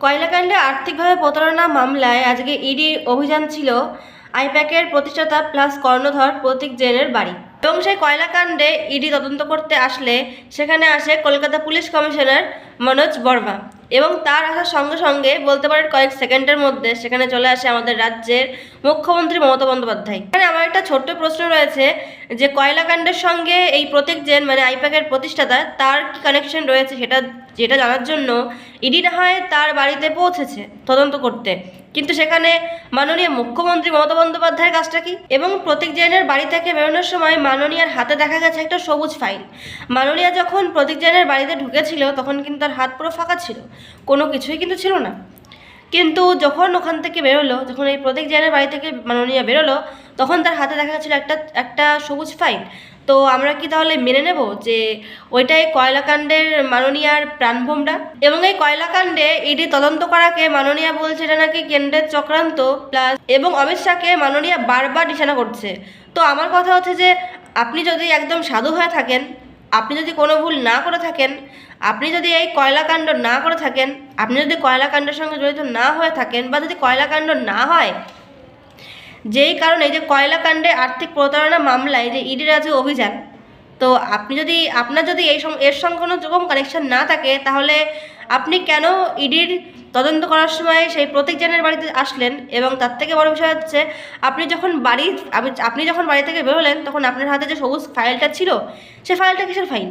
কয়লাকাণ্ডে আর্থিকভাবে প্রতারণা মামলায় আজকে ইডি অভিযান ছিল আইপ্যাকের প্রতিষ্ঠাতা প্লাস কর্ণধর প্রতীক জৈনের বাড়ি এবং সেই কয়লাকাণ্ডে ইডি তদন্ত করতে আসলে সেখানে আসে কলকাতা পুলিশ কমিশনার মনোজ বর্মা এবং তার আসার সঙ্গে সঙ্গে বলতে পারেন কয়েক সেকেন্ডের মধ্যে সেখানে চলে আসে আমাদের রাজ্যের মুখ্যমন্ত্রী মমতা বন্দ্যোপাধ্যায়। এখানে আমার একটা ছোট্ট প্রশ্ন রয়েছে যে কয়লাকাণ্ডের সঙ্গে এই প্রতীক জৈন মানে আইপ্যাকের প্রতিষ্ঠাতা তার কি কানেকশন রয়েছে যেটা জানার জন্য ইডি না হয় তার বাড়িতে পৌঁছেছে তদন্ত করতে, কিন্তু সেখানে মাননীয় মুখ্যমন্ত্রী মমতা বন্দ্যোপাধ্যায়ের কাজটা কি? এবং প্রতীক জৈনের বাড়ি থেকে বেরোনোর সময় মাননীয়ার হাতে দেখা গেছে একটা সবুজ ফাইল। মাননীয়া যখন প্রতীক জৈনের বাড়িতে ঢুকেছিল তখন কিন্তু তার হাত পুরো ফাঁকা ছিল, কোনো কিছুই কিন্তু ছিল না। কিন্তু যখন ওখান থেকে বেরোলো, যখন এই প্রতীক জৈনের বাড়ি থেকে মাননীয়া বেরোলো তখন তার হাতে দেখা গেছিলো একটা সবুজ ফাইল। তো আমরা কি তাহলে মেনে নেব যে ওইটাই কয়লাকাণ্ডের মাননীয়ার প্রাণভোমরা? এবং এই কয়লাকাণ্ডে ইডি তদন্ত করাকে মাননীয়া বলছে এটা নাকি কেন্দ্রের চক্রান্ত প্লাস, এবং অমিত শাহকে মাননীয়া বারবার নিশানা করছে। তো আমার কথা হচ্ছে যে আপনি যদি একদম সাধু হয়ে থাকেন, আপনি যদি কোনো ভুল না করে থাকেন, আপনি যদি এই কয়লাকাণ্ড না করে থাকেন, আপনি যদি কয়লাকাণ্ডের সঙ্গে জড়িত না হয়ে থাকেন, বা যদি কয়লাকাণ্ড না হয়, যেই কারণে যে কয়লাকাণ্ডে আর্থিক প্রতারণা মামলায় যে ইডির আজকে অভিযান, তো আপনার যদি এর সঙ্গে কোনো রকম কানেকশন না থাকে তাহলে আপনি কেন ইডির তদন্ত করার সময় সেই প্রতীক জৈনের বাড়িতে আসলেন? এবং তার থেকে বড় বিষয় হচ্ছে আপনি যখন বাড়ি থেকে বেরোলেন তখন আপনার হাতে যে সবুজ ফাইলটা ছিল সে ফাইলটা কিসের ফাইল?